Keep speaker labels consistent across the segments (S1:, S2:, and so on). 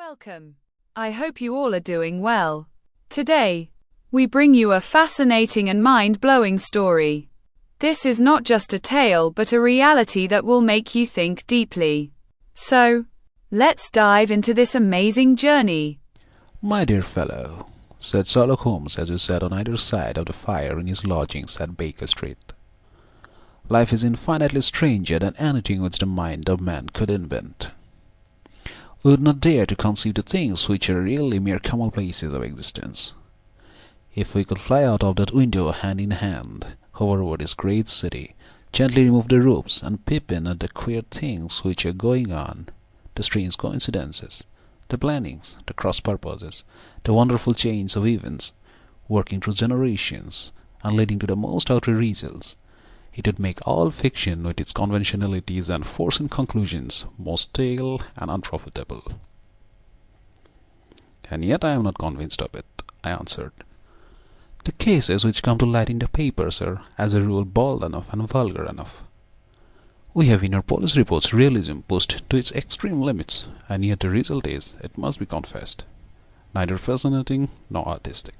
S1: Welcome. I hope you all are doing well. Today, we bring you a fascinating and mind-blowing story. This is not just a tale but a reality that will make you think deeply. So, let's dive into this amazing journey.
S2: "My dear fellow," said Sherlock Holmes as we sat on either side of the fire in his lodgings at Baker Street, "life is infinitely stranger than anything which the mind of man could invent. We would not dare to conceive the things which are really mere commonplaces of existence. If we could fly out of that window hand in hand, hover over this great city, gently remove the ropes, and peep in at the queer things which are going on, the strange coincidences, the plannings, the cross-purposes, the wonderful chains of events, working through generations, and leading to the most outrageous results, it would make all fiction with its conventionalities and forced conclusions most stale and unprofitable." "And yet I am not convinced of it," I answered. "The cases which come to light in the papers are, as a rule, bald enough and vulgar enough. We have in our police reports realism pushed to its extreme limits, and yet the result is, it must be confessed, neither fascinating nor artistic.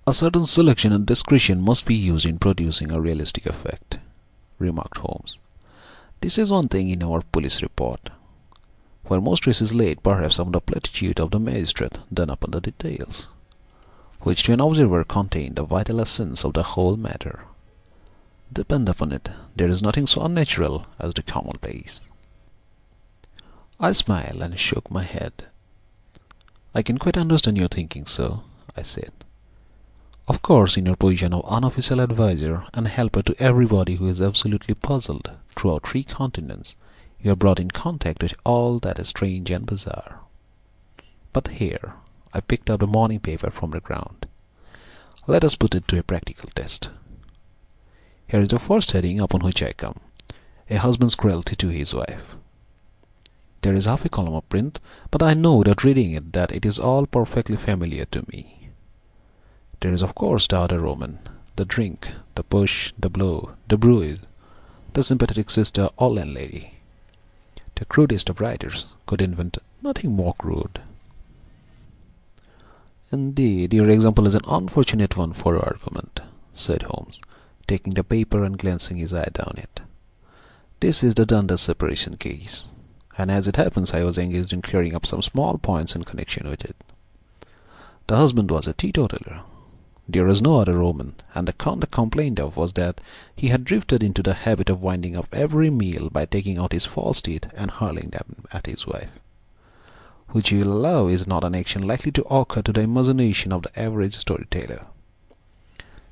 S2: A certain selection and discretion must be used in producing a realistic effect," remarked Holmes. "This is one thing in our police report, where most stress is laid perhaps on the platitude of the magistrate than upon the details, which to an observer contain the vital essence of the whole matter. Depend upon it, there is nothing so unnatural as the commonplace." I smiled and shook my head. "I can quite understand your thinking so," I said. "Of course, in your position of unofficial advisor and helper to everybody who is absolutely puzzled throughout 3 continents, you are brought in contact with all that is strange and bizarre. But here," I picked up the morning paper from the ground, "let us put it to a practical test. Here is the first heading upon which I come: A husband's cruelty to his wife. There is half a column of print, but I know without reading it that it is all perfectly familiar to me. There is of course the other Roman, the drink, the push, the blow, the bruise, the sympathetic sister or landlady. The crudest of writers could invent nothing more crude." "Indeed, your example is an unfortunate one for your argument," said Holmes, taking the paper and glancing his eye down it. "This is the Dundas separation case, and as it happens I was engaged in clearing up some small points in connection with it. The husband was a teetotaler. There was no other Roman, and the conduct complained of was that he had drifted into the habit of winding up every meal by taking out his false teeth and hurling them at his wife, which you will allow is not an action likely to occur to the imagination of the average storyteller.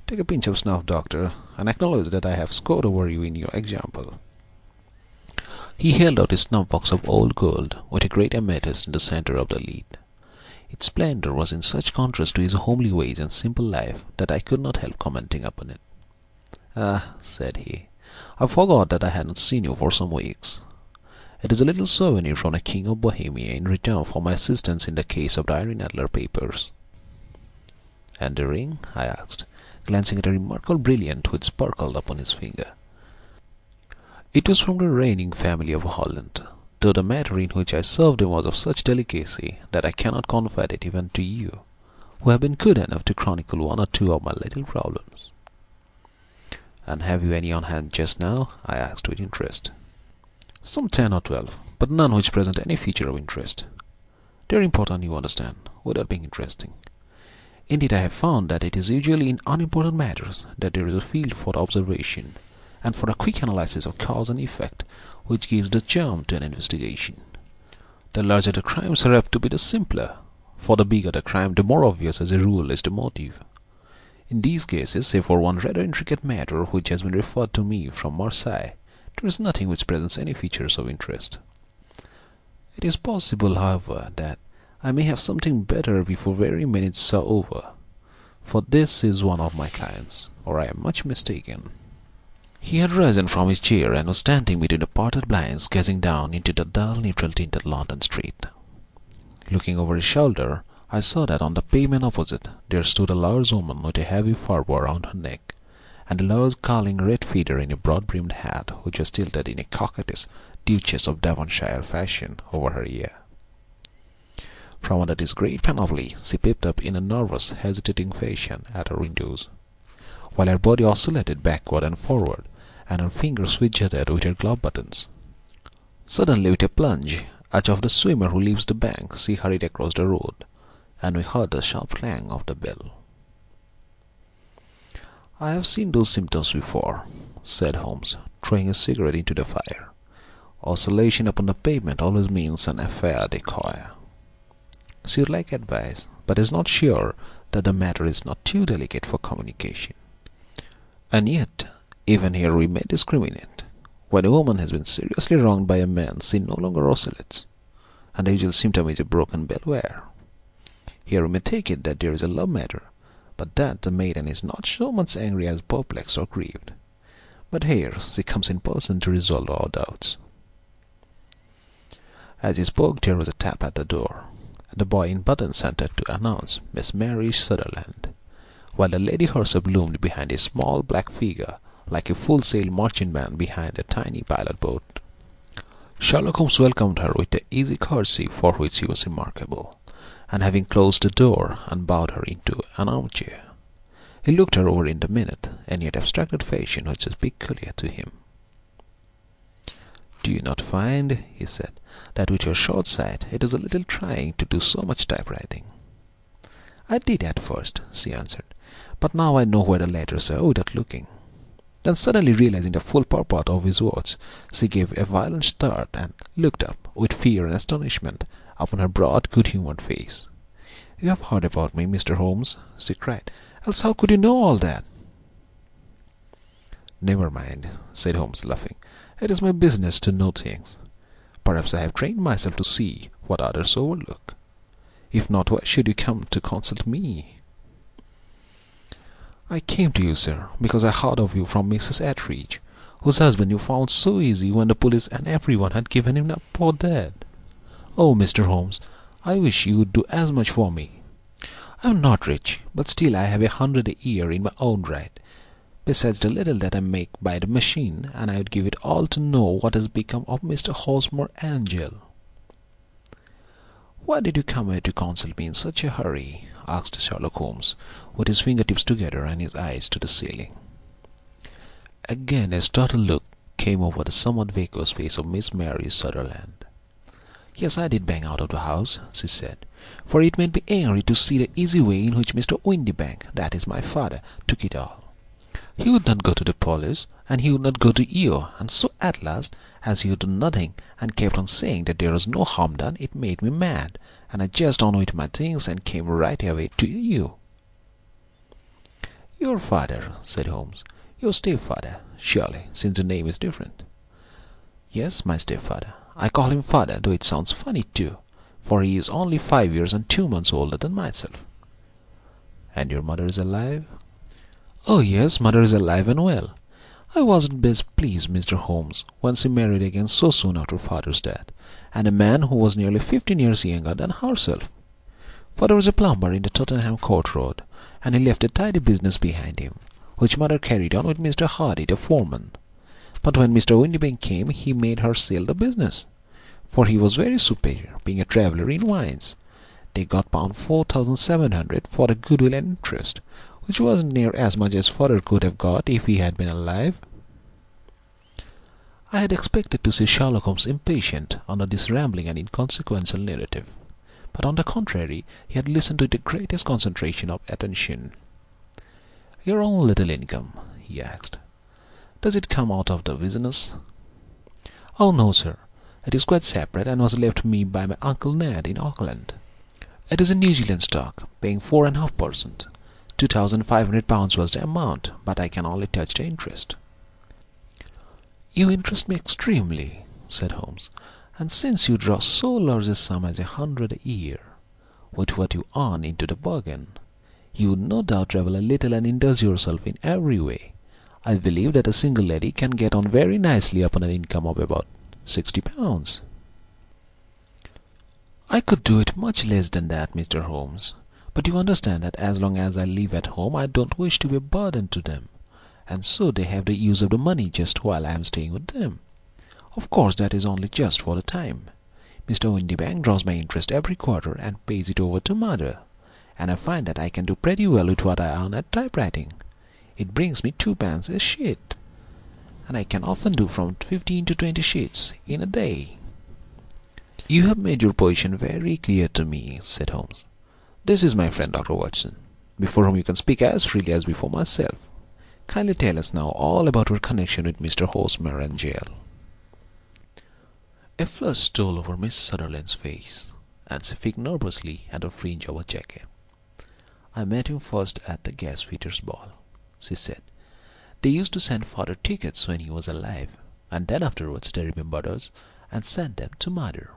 S2: Take a pinch of snuff, doctor, and acknowledge that I have scored over you in your example." He held out his snuff-box of old gold, with a great amethyst in the centre of the lid. Its splendor was in such contrast to his homely ways and simple life that I could not help commenting upon it. "Ah," said he, "I forgot that I had not seen you for some weeks. It is a little souvenir from the King of Bohemia in return for my assistance in the case of the Irene Adler papers." "And the ring?" I asked, glancing at a remarkable brilliant which sparkled upon his finger. "It was from the reigning family of Holland, though the matter in which I served him was of such delicacy that I cannot confide it even to you, who have been good enough to chronicle 1 or 2 of my little problems." "And have you any on hand just now?" I asked with interest. "Some 10 or 12, but none which present any feature of interest. They are important, you understand, without being interesting. Indeed, I have found that it is usually in unimportant matters that there is a field for observation, and for a quick analysis of cause and effect, which gives the charm to an investigation. The larger the crimes are apt to be the simpler, for the bigger the crime, the more obvious as a rule is the motive. In these cases, save for one rather intricate matter which has been referred to me from Marseille, there is nothing which presents any features of interest. It is possible, however, that I may have something better before very minutes are over, for this is one of my clients, or I am much mistaken." He had risen from his chair and was standing between the parted blinds, gazing down into the dull, neutral-tinted London street. Looking over his shoulder, I saw that on the pavement opposite there stood a large woman with a heavy furrow around her neck, and a large curling red feather in a broad-brimmed hat which was tilted in a coquettish Duchess of Devonshire fashion over her ear. From under this great panoply, she peeped up in a nervous, hesitating fashion at her windows, while her body oscillated backward and forward, and her fingers fidgeted with her glove buttons. Suddenly, with a plunge, as of the swimmer who leaves the bank, she hurried across the road, and we heard the sharp clang of the bell. "I have seen those symptoms before," said Holmes, throwing his cigarette into the fire. "Oscillation upon the pavement always means an affaire de coeur." She would like advice, but is not sure that the matter is not too delicate for communication. And yet, even here we may discriminate. When a woman has been seriously wronged by a man, she no longer oscillates, and the usual symptom is a broken bellwether. Here we may take it that there is a love matter, but that the maiden is not so much angry as perplexed or grieved. But here she comes in person to resolve our doubts. As he spoke, there was a tap at the door, and the boy in buttons entered to announce Miss Mary Sutherland, while the lady herself loomed behind a small black figure, like a full-sail merchantman behind a tiny pilot boat. Sherlock Holmes welcomed her with the easy courtesy for which he was remarkable, and having closed the door and bowed her into an armchair, he looked her over in the minute and yet abstracted fashion which was peculiar to him. "Do you not find," he said, "that with your short sight it is a little trying to do so much typewriting?" "I did at first," she answered, "but now I know where the letters are without looking." Then suddenly realizing the full purport of his words, she gave a violent start and looked up, with fear and astonishment, upon her broad, good-humoured face. "You have heard about me, Mr. Holmes," she cried, "else how could you know all that?" "Never mind," said Holmes, laughing. "It is my business to know things. Perhaps I have trained myself to see what others overlook. If not, why should you come to consult me?" "I came to you, sir, because I heard of you from Mrs. Ettridge, whose husband you found so easy when the police and everyone had given him up for dead. Oh, Mr. Holmes, I wish you would do as much for me. I am not rich, but still I have 100 a year in my own right, besides the little that I make by the machine, and I would give it all to know what has become of Mr. Hosmer Angel." "Why did you come here to consult me in such a hurry?" asked Sherlock Holmes, with his fingertips together and his eyes to the ceiling. Again a startled look came over the somewhat vacuous face of Miss Mary Sutherland. "Yes, I did bang out of the house," she said, "for it made me angry to see the easy way in which Mr. Windibank, that is my father, took it all. He would not go to the police, and he would not go to you, and so at last, as he would do nothing, and kept on saying that there was no harm done, it made me mad, and I just on with my things and came right away to you." "Your father," said Holmes. "Your stepfather, surely, since the name is different." "Yes, my stepfather. I call him father, though it sounds funny too, for he is only 5 years and 2 months older than myself." "And your mother is alive?" "Oh yes, mother is alive and well. I wasn't best pleased, Mr. Holmes, when she married again so soon after father's death, and a man who was nearly 15 years younger than herself. Father was a plumber in the Tottenham Court Road, and he left a tidy business behind him, which mother carried on with Mr. Hardy, the foreman. But when Mr. Windibank came, he made her sell the business, for he was very superior, being a traveller in wines. They got pound 4,700 for the goodwill and interest, which wasn't near as much as father could have got if he had been alive." I had expected to see Sherlock Holmes impatient under this rambling and inconsequential narrative, but on the contrary, he had listened with the greatest concentration of attention. "Your own little income," he asked, "does it come out of the business?" "Oh no, sir. It is quite separate, and was left me by my Uncle Ned in Auckland. It is a New Zealand stock, paying 4.5%. £2,500 was the amount, but I can only touch the interest." "You interest me extremely," said Holmes, "and since you draw so large a sum as 100 a year, with what you earn into the bargain, you would no doubt travel a little and indulge yourself in every way. I believe that a single lady can get on very nicely upon an income of about £60. "I could do it much less than that, Mr. Holmes, but you understand that as long as I live at home I don't wish to be a burden to them, and so they have the use of the money just while I am staying with them. Of course that is only just for the time. Mr. Windybank draws my interest every quarter and pays it over to mother, and I find that I can do pretty well with what I earn at typewriting. It brings me 2 pence a sheet, and I can often do from 15 to 20 sheets in a day." "You have made your position very clear to me," said Holmes. "This is my friend Dr. Watson, before whom you can speak as freely as before myself. Kindly tell us now all about your connection with Mr. Hosmer Angel." A flush stole over Miss Sutherland's face, and she picked nervously at the fringe of her jacket. "I met him first at the gasfitters' ball," she said. "They used to send father tickets when he was alive, and then afterwards they remembered us and sent them to mother.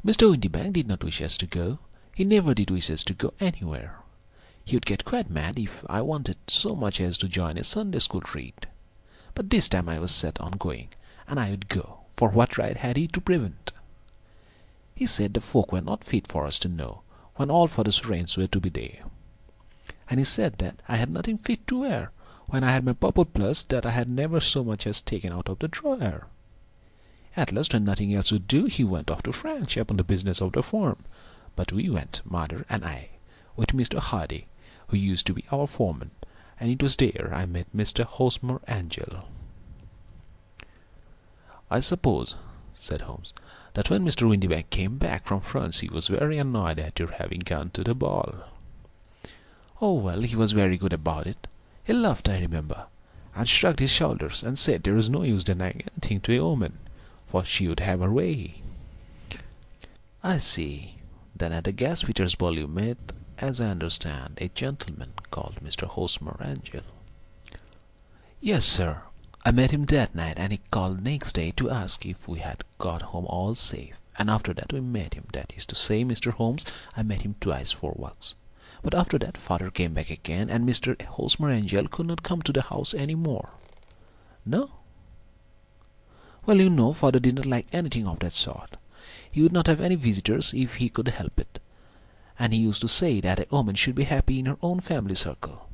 S2: Mr. Windybank did not wish us to go. He never did wish us to go anywhere. He would get quite mad if I wanted so much as to join a Sunday school treat. But this time I was set on going, and I would go, for what right had he to prevent? He said the folk were not fit for us to know, when all father's friends were to be there. And he said that I had nothing fit to wear, when I had my purple plus that I had never so much as taken out of the drawer. At last, when nothing else would do, he went off to France upon the business of the farm. But we went, mother and I, with Mr. Hardy, who used to be our foreman, and it was there I met Mr. Hosmer Angel." "I suppose," said Holmes, "that when Mr. Windybank came back from France he was very annoyed at your having gone to the ball." "Oh, well, he was very good about it. He laughed, I remember, and shrugged his shoulders, and said there was no use denying anything to a woman, for she would have her way." "I see. Then at the gasfitters' ball you met, as I understand, a gentleman called Mr. Hosmer Angel." "Yes, sir. I met him that night, and he called next day to ask if we had got home all safe, and after that we met him. That is to say, Mr. Holmes, I met him twice for walks. But after that father came back again, and Mr. Hosmer Angel could not come to the house any more." "No?" "Well, you know, father did not like anything of that sort. He would not have any visitors if he could help it, and he used to say that a woman should be happy in her own family circle.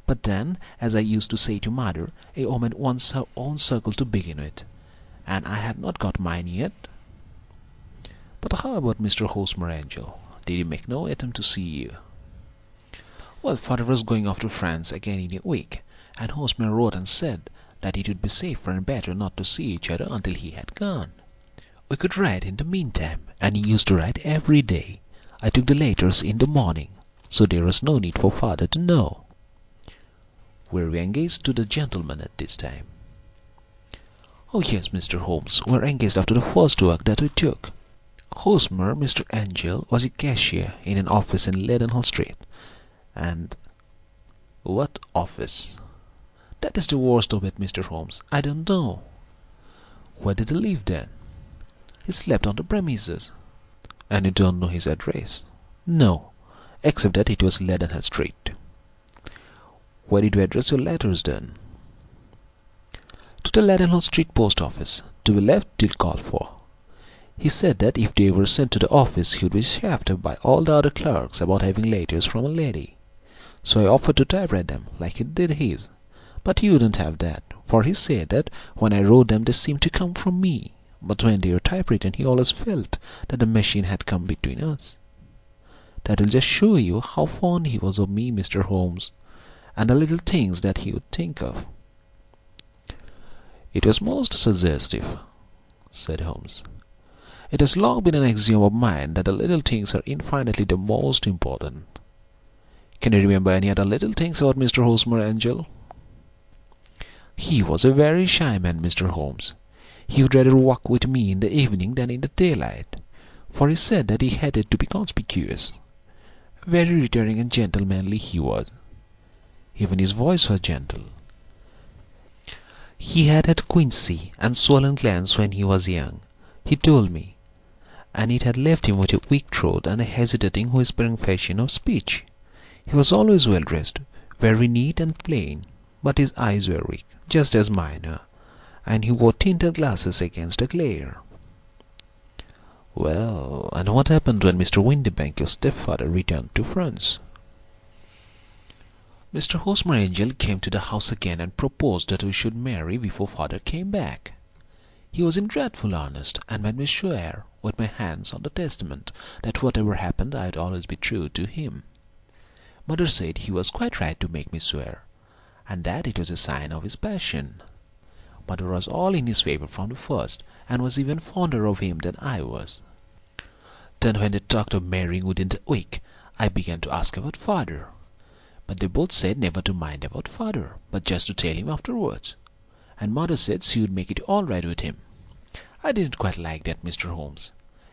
S2: But then, as I used to say to mother, a woman wants her own circle to begin with, and I had not got mine yet." "But how about Mr. Hosmer Angel? Did he make no attempt to see you?" "Well, father was going off to France again in a week, and Hosmer wrote and said that it would be safer and better not to see each other until he had gone. We could write in the meantime, and he used to write every day. I took the letters in the morning, so there was no need for father to know." "Were we engaged to the gentleman at this time?" "Oh yes, Mr. Holmes, we were engaged after the first work that we took. Hosmer, Mr. Angel, was a cashier in an office in Leadenhall Street, and—" "What office?" "That is the worst of it, Mr. Holmes. I don't know." "Where did he live then?" "He slept on the premises." "And you don't know his address?" "No, except that it was Leadenhall Street." "Where did you address your letters then?" "To the Leadenhall Street post office, to be left till called for. He said that if they were sent to the office he would be chaffed by all the other clerks about having letters from a lady. So I offered to typewrite them like he did his, but he wouldn't have that, for he said that when I wrote them they seemed to come from me, but when they were typewritten he always felt that the machine had come between us. That will just show you how fond he was of me, Mr. Holmes, and the little things that he would think of." "It was most suggestive," said Holmes. "It has long been an axiom of mine that the little things are infinitely the most important. Can you remember any other little things about Mr. Hosmer Angel?" "He was a very shy man, Mr. Holmes. He would rather walk with me in the evening than in the daylight, for he said that he hated to be conspicuous. Very retiring and gentlemanly he was. Even his voice was gentle. He had quinsy and swollen glands when he was young, he told me, and it had left him with a weak throat and a hesitating, whispering fashion of speech. He was always well dressed, very neat and plain, but his eyes were weak, just as mine are, and he wore tinted glasses against the glare." "Well, and what happened when Mr. Windybank, your stepfather, returned to France?" "Mr. Hosmer Angel came to the house again and proposed that we should marry before father came back. He was in dreadful earnest, and made me swear with my hands on the testament, that whatever happened I'd always be true to him. Mother said he was quite right to make me swear, and that it was a sign of his passion. Mother was all in his favor from the first, and was even fonder of him than I was. Then when they talked of marrying within the week, I began to ask about father. But they both said never to mind about father, but just to tell him afterwards. And Mother said she would make it all right with him. I didn't quite like that, Mr. Holmes.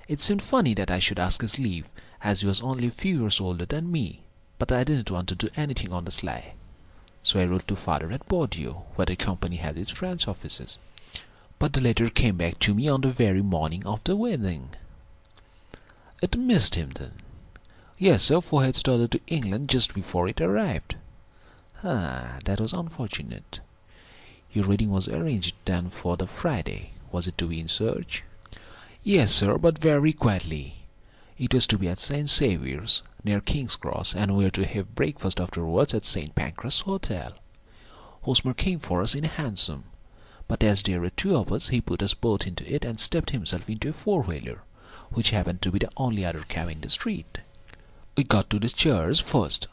S2: It seemed funny that I should ask his leave, as he was only a few years older than me, but I didn't want to do anything on the sly. So I wrote to father at Bordeaux, where the company had its branch offices. But the letter came back to me on the very morning of the wedding. It missed him then. Yes, sir, for I had started to England just before it arrived. That was unfortunate. Your reading was arranged then for the Friday. Was it to be in church? Yes, sir, but very quietly. It was to be at St. Saviour's, near King's Cross, and we were to have breakfast afterwards at St. Pancras Hotel. Hosmer came for us in a hansom, but as there were two of us, he put us both into it and stepped himself into a four-wheeler, which happened to be the only other cab in the street. We got to the chairs first,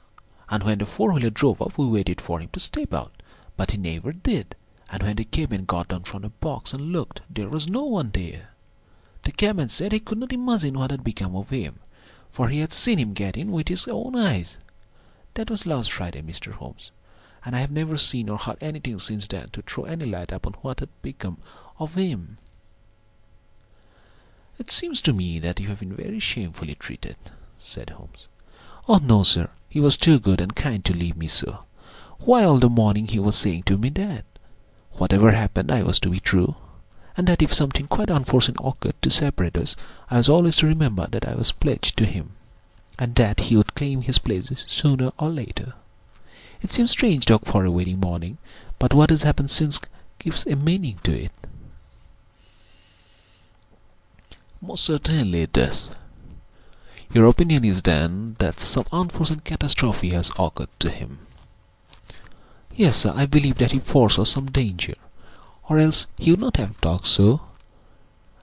S2: and when the four-wheeler drove up, we waited for him to step out, but he never did, and when the cabman got down from the box and looked, there was no one there. The cabman said he could not imagine what had become of him, for he had seen him get in with his own eyes. That was last Friday, Mr. Holmes, and I have never seen or heard anything since then to throw any light upon what had become of him. It seems to me that you have been very shamefully treated, said Holmes. Oh, no, sir, he was too good and kind to leave me so. Why, all the morning he was saying to me that whatever happened I was to be true, and that if something quite unforeseen occurred to separate us, I was always to remember that I was pledged to him, and that he would claim his place sooner or later. It seems strange talk for a wedding morning, but what has happened since gives a meaning to it. Most certainly it does. Your opinion is then that some unforeseen catastrophe has occurred to him. Yes, sir, I believe that he foresaw some danger, or else he would not have talked so.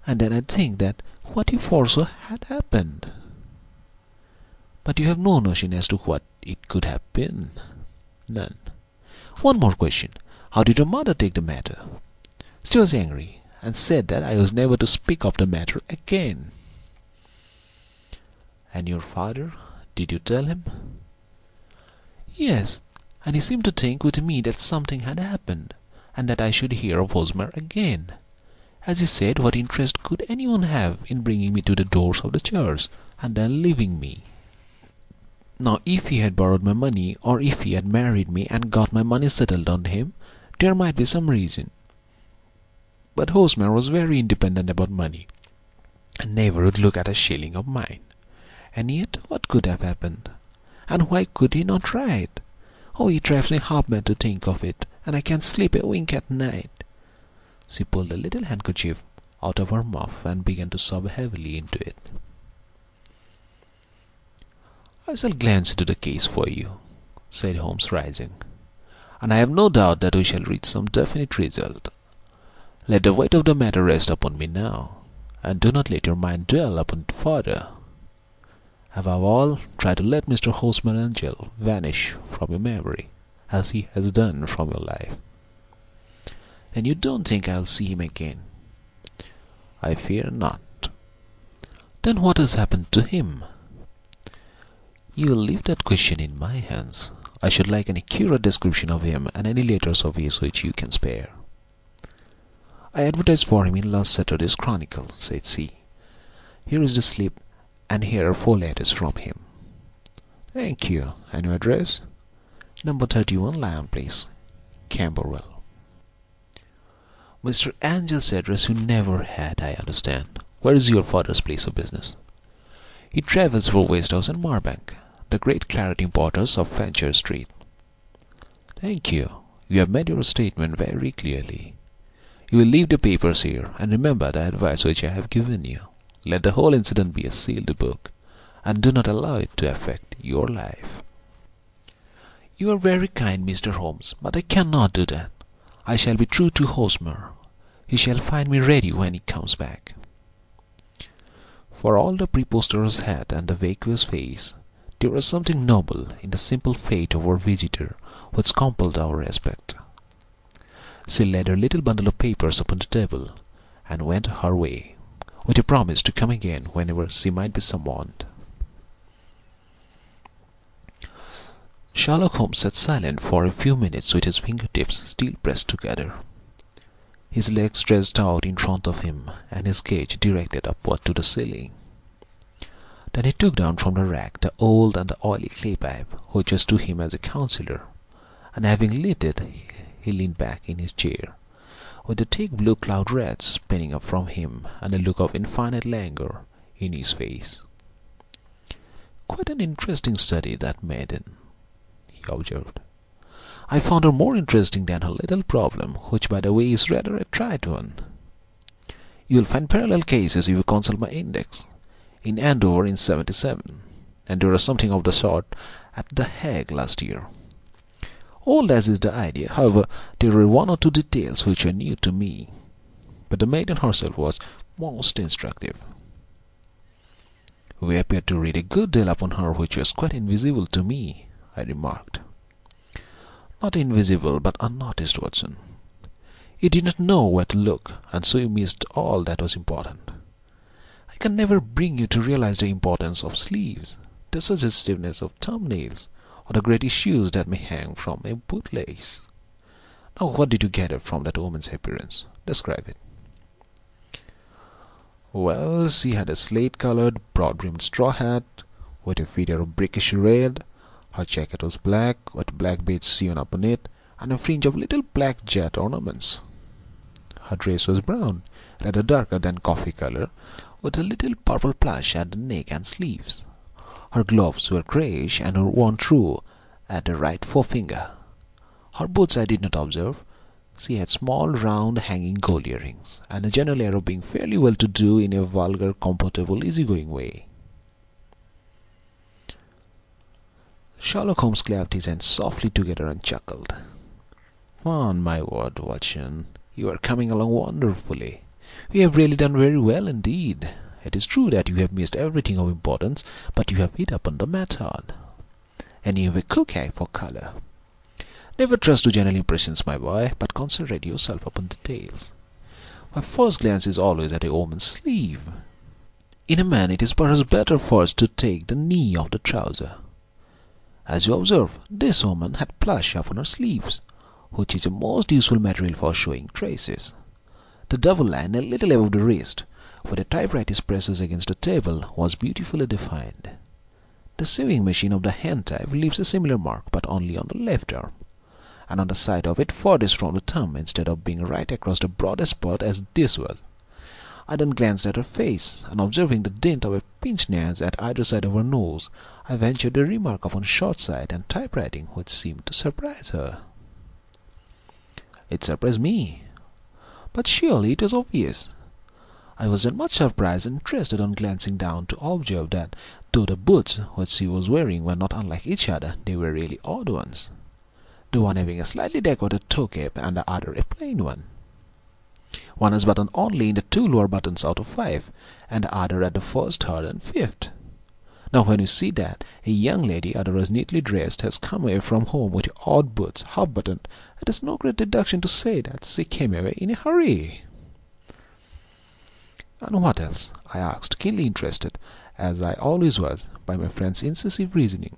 S2: And then I think that what he foresaw had happened. But you have no notion as to what it could have been. None. One more question. How did your mother take the matter? She was angry, and said that I was never to speak of the matter again. And your father? Did you tell him? Yes, and he seemed to think with me that something had happened, and that I should hear of Hosmer again. As he said, what interest could anyone have in bringing me to the doors of the church, and then leaving me? Now, if he had borrowed my money, or if he had married me and got my money settled on him, there might be some reason. But Hosmer was very independent about money, and never would look at a shilling of mine. And yet, what could have happened? And why could he not write? Oh, it drives me half mad to think of it, and I can't sleep a wink at night. She pulled a little handkerchief out of her muff and began to sob heavily into it. I shall glance into the case for you, said Holmes, rising, and I have no doubt that we shall reach some definite result. Let the weight of the matter rest upon me now, and do not let your mind dwell upon it further. Above all, try to let Mr. Hosmer Angel vanish from your memory, as he has done from your life. And you don't think I'll see him again? I fear not. Then what has happened to him? You will leave that question in my hands. I should like an accurate description of him and any letters of his which you can spare. I advertised for him in last Saturday's Chronicle, said she. Here is the slip, and here are 4 letters from him. Thank you. And your address? Number 31 Lion Place, Camberwell. Mr. Angel's address you never had, I understand. Where is your father's place of business? He travels for Westhouse and Marbank, the great claret importers of Fenchurch Street. Thank you. You have made your statement very clearly. You will leave the papers here, and remember the advice which I have given you. Let the whole incident be a sealed book, and do not allow it to affect your life. You are very kind, Mr. Holmes, but I cannot do that. I shall be true to Hosmer. He shall find me ready when he comes back. For all the preposterous hat and the vacuous face, there was something noble in the simple fate of our visitor which compelled our respect. She laid her little bundle of papers upon the table, and went her way, with a promise to come again whenever she might be summoned. Sherlock Holmes sat silent for a few minutes with his fingertips still pressed together, his legs stretched out in front of him and his gaze directed upward to the ceiling. Then he took down from the rack the old and the oily clay pipe which was to him as a counsellor, and having lit it, he leaned back in his chair, with the thick blue cloud wreaths spinning up from him and a look of infinite languor in his face. "Quite an interesting study, that maiden," he observed. "I found her more interesting than her little problem, which by the way is rather a trite one. You will find parallel cases if you consult my index. In Andover in '77, and there was something of the sort at The Hague last year. Old as is the idea, however, there were one or two details which were new to me, but the maiden herself was most instructive. We appeared to read a good deal upon her which was quite invisible to me," I remarked. "Not invisible, but unnoticed, Watson. You did not know where to look, and so you missed all that was important. I can never bring you to realize the importance of sleeves, the suggestiveness of thumbnails, or the great issues that may hang from a bootlace. Now, what did you gather from that woman's appearance? Describe it." "Well, she had a slate-coloured, broad-brimmed straw hat, with a feather of brickish red. Her jacket was black, with black beads sewn upon it, and a fringe of little black jet ornaments. Her dress was brown, rather darker than coffee colour, with a little purple plush at the neck and sleeves. Her gloves were greyish and were worn through at the right forefinger. Her boots I did not observe. She had small, round, hanging gold earrings, and a general air of being fairly well-to-do in a vulgar, comfortable, easy-going way." Sherlock Holmes clapped his hands softly together and chuckled. "On my word, Watson, you are coming along wonderfully. We have really done very well indeed. It is true that you have missed everything of importance, but you have hit upon the method. And you have a quick eye for colour. Never trust to general impressions, my boy, but concentrate yourself upon details. My first glance is always at a woman's sleeve. In a man it is perhaps better first to take the knee of the trouser. As you observe, this woman had plush upon her sleeves, which is a most useful material for showing traces. The double line a little above the wrist, where the typewriter presses against the table, was beautifully defined. The sewing machine of the hand type leaves a similar mark, but only on the left arm, and on the side of it furthest from the thumb, instead of being right across the broadest spot as this was. I then glanced at her face, and observing the dint of a pinched nose at either side of her nose, I ventured a remark upon short sight and typewriting which seemed to surprise her. It surprised me, but surely it was obvious. I was then much surprised and interested on glancing down to observe that though the boots which she was wearing were not unlike each other, they were really odd ones, the one having a slightly decorated toe cap and the other a plain one. One was buttoned only in the 2 lower buttons out of 5, and the other at the 1st, 3rd, and 5th. Now when you see that a young lady, otherwise neatly dressed, has come away from home with odd boots, half-buttoned, it is no great deduction to say that she came away in a hurry." "And what else?" I asked, keenly interested, as I always was, by my friend's incisive reasoning.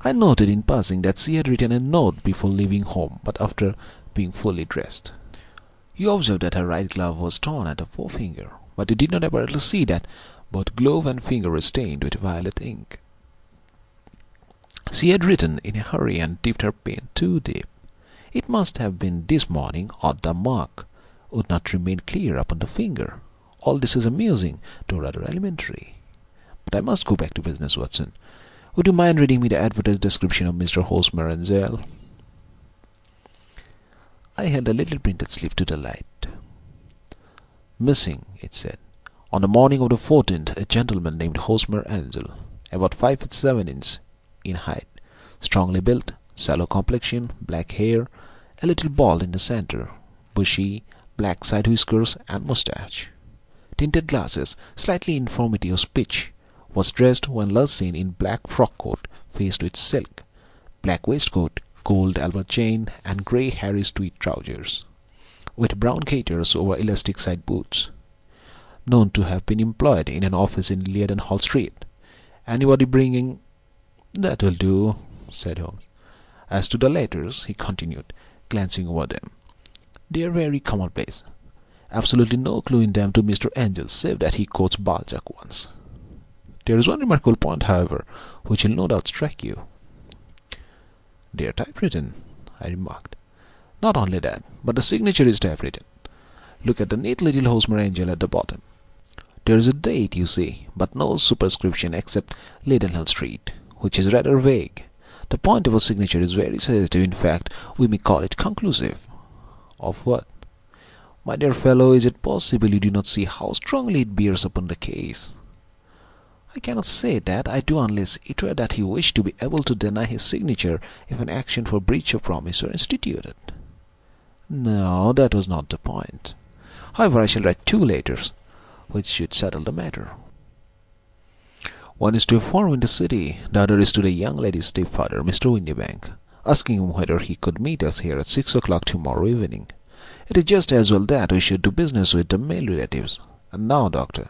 S2: "I noted in passing that she had written a note before leaving home, but after being fully dressed. You observed that her right glove was torn at the forefinger, but you did not apparently see that both glove and finger were stained with violet ink. She had written in a hurry and dipped her pen too deep. It must have been this morning, or the mark would not remain clear upon the finger. All this is amusing, though rather elementary. But I must go back to business, Watson. Would you mind reading me the advertised description of Mr. Hosmer Angel?" I held a little printed slip to the light. "Missing," it said, "on the morning of the 14th, a gentleman named Hosmer Angel, about 5 feet 7 inches in height, strongly built, sallow complexion, black hair, a little bald in the centre, bushy, black side whiskers and moustache. tinted glasses, slightly infirmity of speech, was dressed when last seen in black frock coat faced with silk, black waistcoat, gold Albert chain, and grey Harris tweed trousers, with brown gaiters over elastic side boots. Known to have been employed in an office in Leadenhall Street. Anybody bringing— "That will do," said Holmes. "As to the letters," he continued, glancing over them, "they are very commonplace. Absolutely no clue in them to Mr. Angel, save that he quotes Balzac once. There is one remarkable point, however, which will no doubt strike you." "They are typewritten," I remarked. "Not only that, but the signature is typewritten. Look at the neat little Hosmer Angel at the bottom. There is a date, you see, but no superscription except Leadenhall Street, which is rather vague. The point of a signature is very suggestive. In fact, we may call it conclusive." "Of what?" "My dear fellow, is it possible you do not see how strongly it bears upon the case?" "I cannot say that I do, unless it were that he wished to be able to deny his signature if an action for breach of promise were instituted." "No, that was not the point. However, I shall write 2 letters, which should settle the matter. One is to a firm in the city, the other is to the young lady's stepfather, Mr. Windybank, asking him whether he could meet us here at 6 o'clock tomorrow evening. It is just as well that we should do business with the male relatives. And now, Doctor,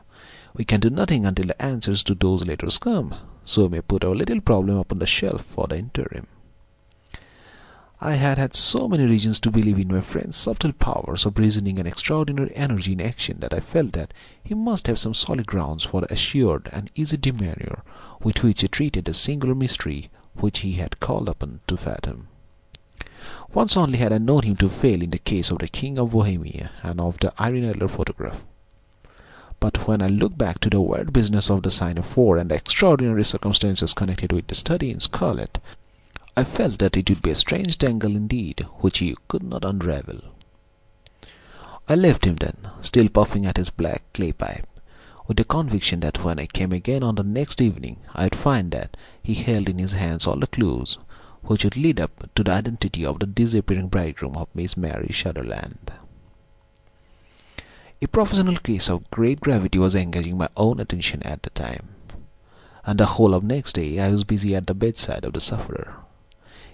S2: we can do nothing until the answers to those letters come, so we may put our little problem upon the shelf for the interim." I had had so many reasons to believe in my friend's subtle powers of reasoning and extraordinary energy in action that I felt that he must have some solid grounds for the assured and easy demeanour with which he treated the singular mystery which he had called upon to fathom. Once only had I known him to fail in the case of the King of Bohemia and of the Irene Adler photograph. But when I look back to the weird business of the sign of 4 and the extraordinary circumstances connected with the study in scarlet, I felt that it would be a strange tangle indeed which he could not unravel. I left him then, still puffing at his black clay pipe, with the conviction that when I came again on the next evening I would find that he held in his hands all the clues which would lead up to the identity of the disappearing bridegroom of Miss Mary Sutherland. A professional case of great gravity was engaging my own attention at the time, and the whole of next day I was busy at the bedside of the sufferer.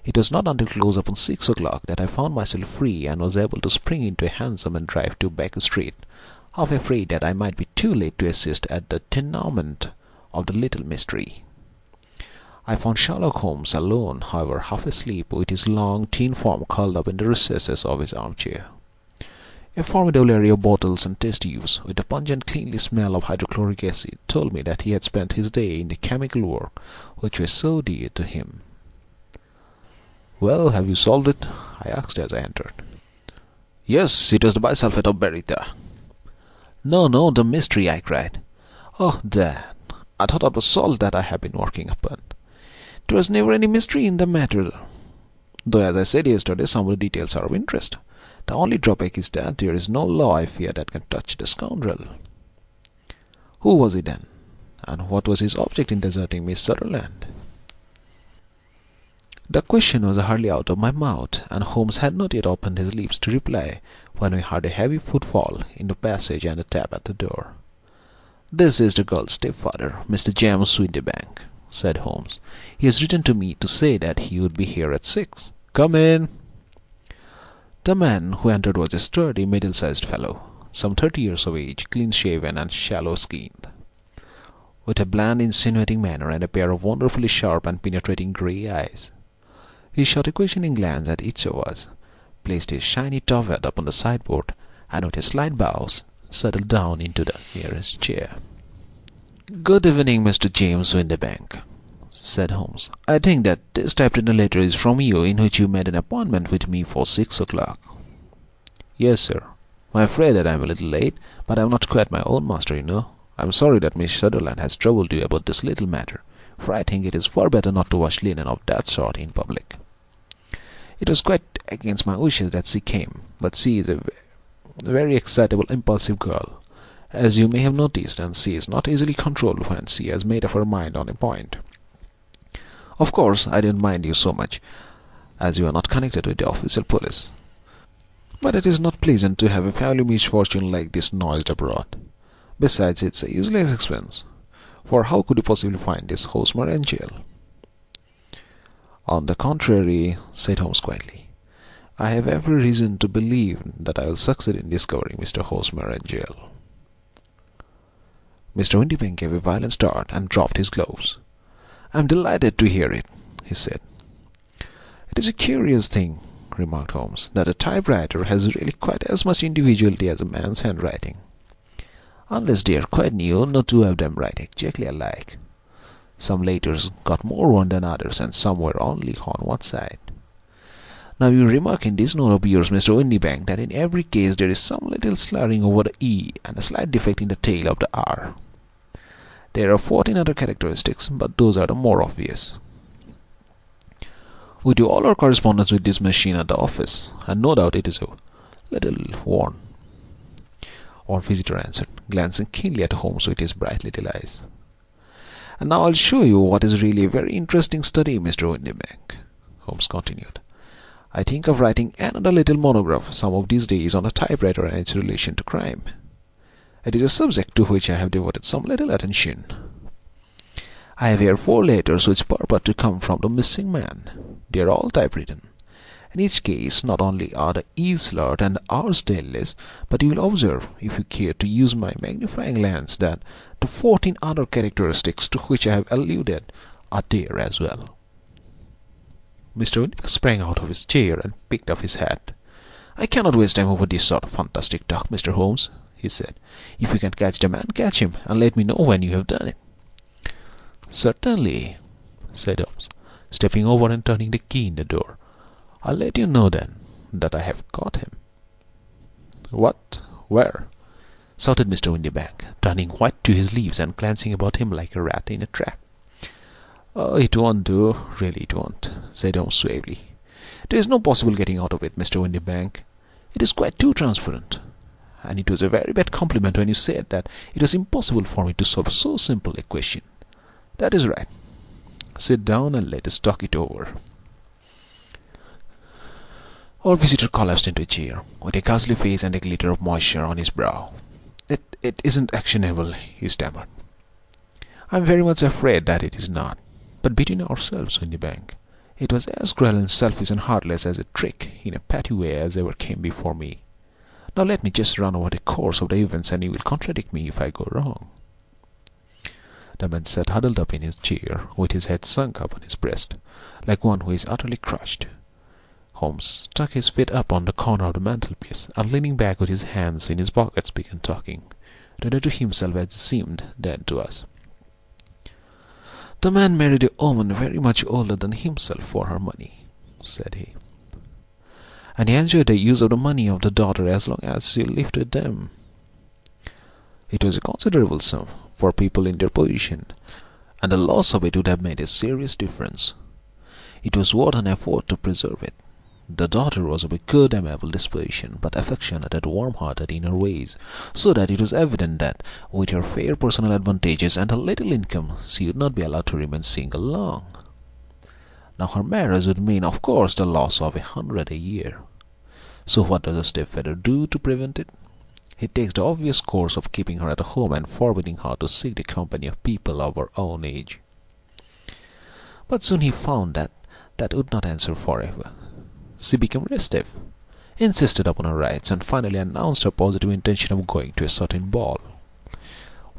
S2: It was not until close upon 6 o'clock that I found myself free and was able to spring into a hansom and drive to Baker Street, half afraid that I might be too late to assist at the denouement of the little mystery. I found Sherlock Holmes alone, however, half asleep, with his long, thin form curled up in the recesses of his armchair. A formidable array of bottles and test tubes, with a pungent, cleanly smell of hydrochloric acid, told me that he had spent his day in the chemical work which was so dear to him. "Well, have you solved it?" I asked as I entered. "Yes, it was the bisulfate of baryta." "No, no, the mystery!" I cried. "Oh, Dad, I thought that was solved that I have been working upon. There was never any mystery in the matter, though, as I said yesterday, some of the details are of interest. The only drawback is that there is no law, I fear, that can touch the scoundrel." "Who was he then? And what was his object in deserting Miss Sutherland?" The question was hardly out of my mouth, and Holmes had not yet opened his lips to reply when we heard a heavy footfall in the passage and a tap at the door. "This is the girl's stepfather, Mr. James Windybank," said Holmes. "He has written to me to say that he would be here at 6. Come in." The man who entered was a sturdy, middle-sized fellow, some 30 years of age, clean-shaven and sallow-skinned, with a bland, insinuating manner and a pair of wonderfully sharp and penetrating grey eyes. He shot a questioning glance at each of us, placed his shiny top hat upon the sideboard, and with a slight bow settled down into the nearest chair. "Good evening, Mr. James Windybank," said Holmes. "I think that this typewritten letter is from you, in which you made an appointment with me for 6 o'clock. "Yes, sir. I am afraid that I am a little late, but I am not quite my own master, you know. I am sorry that Miss Sutherland has troubled you about this little matter, for I think it is far better not to wash linen of that sort in public. It was quite against my wishes that she came, but she is a very excitable, impulsive girl, as you may have noticed, and she is not easily controlled when she has made up her mind on a point. Of course, I don't mind you so much, as you are not connected with the official police, but it is not pleasant to have a family misfortune like this noised abroad. Besides, it's a useless expense, for how could you possibly find this Hosmer Angel? On the contrary, said Holmes quietly, I have every reason to believe that I will succeed in discovering Mr. Hosmer Angel. Mr. Windibank gave a violent start and dropped his gloves. I am delighted to hear it, he said. It is a curious thing, remarked Holmes, that a typewriter has really quite as much individuality as a man's handwriting. Unless they are quite new, no two of them write exactly alike. Some letters got more worn than others, and some were only on one side. Now you remark in this note of yours, Mr. Windibank, that in every case there is some little slurring over the E and a slight defect in the tail of the R. There are 14 other characteristics, but those are the more obvious. We do all our correspondence with this machine at the office, and no doubt it is a little worn. Our visitor answered, glancing keenly at Holmes with his bright little eyes. And now I'll show you what is really a very interesting study, Mr. Windibank, Holmes continued. I think of writing another little monograph some of these days on a typewriter and its relation to crime. It is a subject to which I have devoted some little attention. I have here 4 letters which purport to come from the missing man. They are all typewritten. In each case, not only are the E's slurred and the R's tailless, but you will observe, if you care to use my magnifying lens, that the 14 other characteristics to which I have alluded are there as well. Mr. Windibank sprang out of his chair and picked up his hat. I cannot waste time over this sort of fantastic talk, Mr. Holmes, he said. If you can catch the man, catch him, and let me know when you have done it. Certainly, said Holmes, stepping over and turning the key in the door. I'll let you know then that I have caught him. What? Where? Shouted Mr. Windibank, turning white to his lips and glancing about him like a rat in a trap. Oh, it won't do, really it won't, said Holmes suavely. There is no possible getting out of it, Mr. Windibank. It is quite too transparent. And it was a very bad compliment when you said that it was impossible for me to solve so simple a question. That is right. Sit down and let us talk it over. Our visitor collapsed into a chair, with a ghastly face and a glitter of moisture on his brow. It isn't actionable, he stammered. I am very much afraid that it is not. But between ourselves, Windibank, it was as cruel and selfish and heartless as a trick in a petty way as ever came before me. Now let me just run over the course of the events, and you will contradict me if I go wrong. The man sat huddled up in his chair, with his head sunk up on his breast, like one who is utterly crushed. Holmes stuck his feet up on the corner of the mantelpiece, and leaning back with his hands in his pockets began talking, rather to himself as it seemed, than to us. The man married a woman very much older than himself for her money, said he, and he enjoyed the use of the money of the daughter as long as she lived with them. It was a considerable sum for people in their position, and the loss of it would have made a serious difference. It was worth an effort to preserve it. The daughter was of a good, amiable disposition, but affectionate and warm-hearted in her ways, so that it was evident that, with her fair personal advantages and a little income, she would not be allowed to remain single long. Now her marriage would mean, of course, the loss of 100 a year. So what does a stepfather do to prevent it? He takes the obvious course of keeping her at home and forbidding her to seek the company of people of her own age. But soon he found that would not answer forever. She became restive, insisted upon her rights, and finally announced her positive intention of going to a certain ball.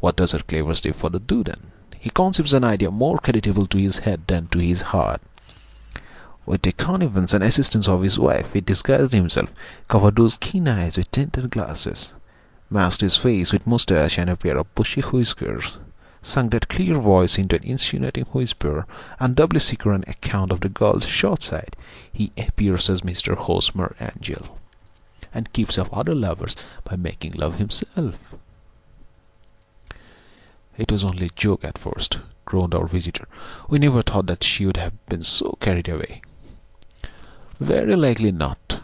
S2: What does her clever stepfather do then? He conceives an idea more creditable to his head than to his heart. With the connivance and assistance of his wife, he disguised himself, covered those keen eyes with tinted glasses, masked his face with moustache and a pair of bushy whiskers, sunk that clear voice into an insinuating whisper, and doubly secure an account of the girl's short side, he appears as Mr. Hosmer Angel, and keeps off other lovers by making love himself. It was only a joke at first, groaned our visitor. We never thought that she would have been so carried away. Very likely not.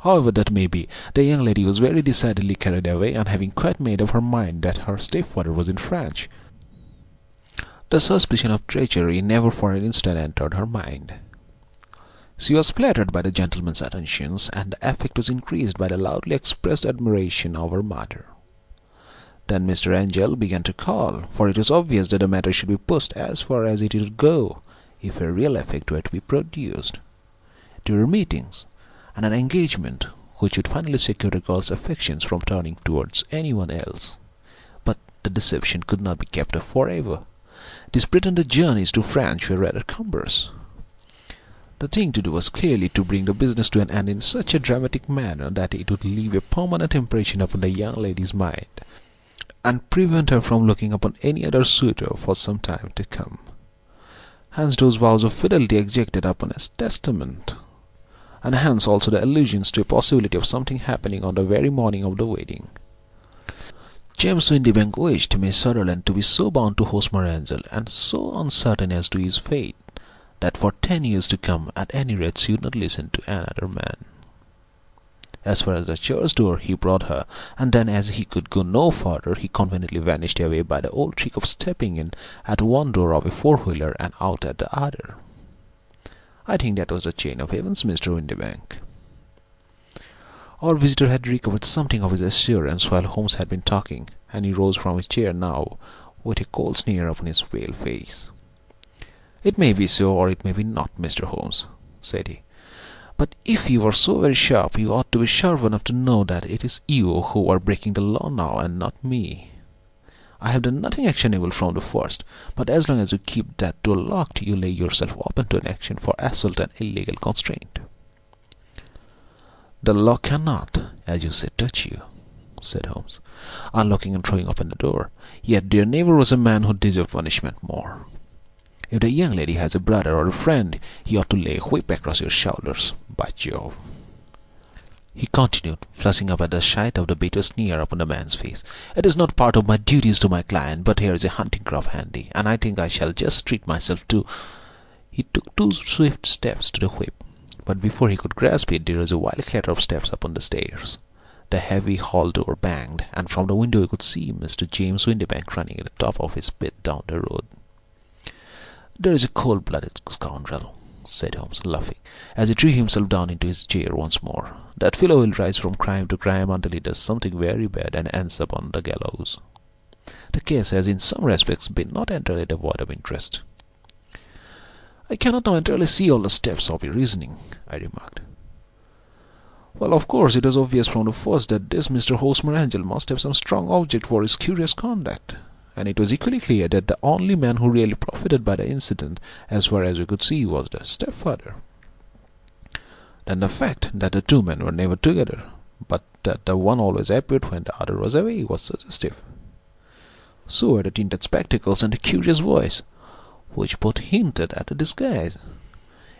S2: However that may be, the young lady was very decidedly carried away, and having quite made up her mind that her stepfather was in France, the suspicion of treachery never for an instant entered her mind. She was flattered by the gentleman's attentions, and the effect was increased by the loudly expressed admiration of her mother. Then Mr. Angel began to call, for it was obvious that the matter should be pushed as far as it would go if a real effect were to be produced. There were meetings, and an engagement which would finally secure the girl's affections from turning towards anyone else. But the deception could not be kept up forever. These pretended journeys to France were rather cumbrous. The thing to do was clearly to bring the business to an end in such a dramatic manner that it would leave a permanent impression upon the young lady's mind, and prevent her from looking upon any other suitor for some time to come. Hence those vows of fidelity exacted upon as testament, and hence also the allusions to a possibility of something happening on the very morning of the wedding. James Windibank wished Miss Sutherland to be so bound to Hosmer Angel and so uncertain as to his fate that for 10 years to come, at any rate, she would not listen to another man. As far as the church door he brought her, and then as he could go no further, he conveniently vanished away by the old trick of stepping in at one door of a four-wheeler and out at the other. I think that was the chain of events, Mr. Windibank. Our visitor had recovered something of his assurance while Holmes had been talking, and he rose from his chair now with a cold sneer upon his pale face. "It may be so, or it may be not, Mr. Holmes," said he. "But if you are so very sharp, you ought to be sharp enough to know that it is you who are breaking the law now, and not me. I have done nothing actionable from the first, but as long as you keep that door locked, you lay yourself open to an action for assault and illegal constraint." "The law cannot, as you say, touch you," said Holmes, unlocking and throwing open the door. "Yet there never was a man who deserved punishment more. If the young lady has a brother or a friend, he ought to lay a whip across your shoulders, by Jove," he continued, flushing up at the sight of the bitter sneer upon the man's face. "It is not part of my duties to my client, but here is a hunting crop handy, and I think I shall just treat myself to—" He took 2 swift steps to the whip, but before he could grasp it, there was a wild clatter of steps upon the stairs. The heavy hall door banged, and from the window you could see Mr. James Windibank running at the top of his speed down the road. "There is a cold-blooded scoundrel," said Holmes, laughing, as he threw himself down into his chair once more. "That fellow will rise from crime to crime until he does something very bad and ends up on the gallows. The case has in some respects been not entirely devoid of interest." "I cannot now entirely see all the steps of your reasoning," I remarked. "Well, of course, it was obvious from the first that this Mr. Hosmer Angel must have some strong object for his curious conduct, and it was equally clear that the only man who really profited by the incident, as far as we could see, was the stepfather. Then the fact that the 2 men were never together, but that the one always appeared when the other was away, was suggestive. So were the tinted spectacles and the curious voice, which both hinted at a disguise,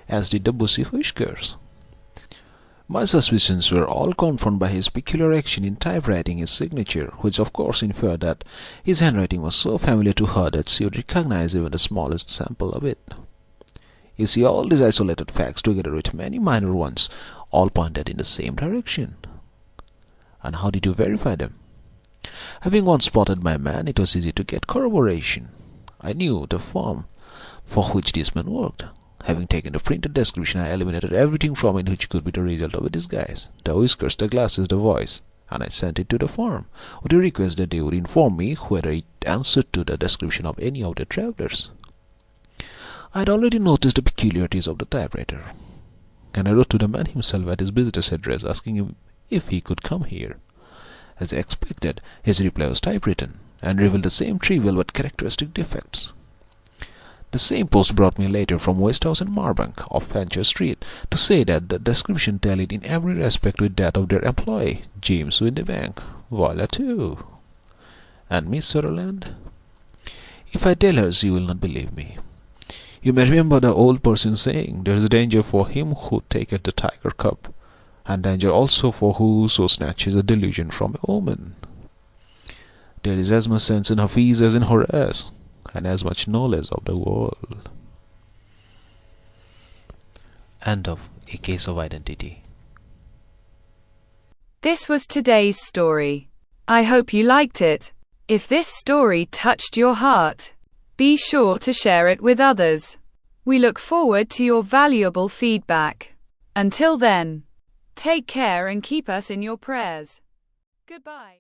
S2: as did the bushy whiskers. My suspicions were all confirmed by his peculiar action in typewriting his signature, which of course inferred that his handwriting was so familiar to her that she would recognize even the smallest sample of it. You see, all these isolated facts, together with many minor ones, all pointed in the same direction. And how did you verify them? Having once spotted my man, it was easy to get corroboration. I knew the firm for which this man worked. Having taken the printed description, I eliminated everything from it which could be the result of a disguise, the whiskers, the glasses, the voice, and I sent it to the firm, with a request that they would inform me whether it answered to the description of any of the travellers. I had already noticed the peculiarities of the typewriter, and I wrote to the man himself at his business address, asking him if he could come here. As I expected, his reply was typewritten, and revealed the same trivial but characteristic defects. The same post brought me a letter from Westhouse and Marbank of Fancher Street to say that the description tallied in every respect with that of their employee, James Windibank. Voila too! And Miss Sutherland? If I tell her, she will not believe me. You may remember the old person saying, there is danger for him who taketh the tiger cub, and danger also for whoso snatches a delusion from a woman. There is as much sense in Hafiz as in Horace, and as much knowledge of the world. End of A Case of Identity.
S1: This was today's story. I hope you liked it. If this story touched your heart, be sure to share it with others. We look forward to your valuable feedback. Until then, take care and keep us in your prayers. Goodbye.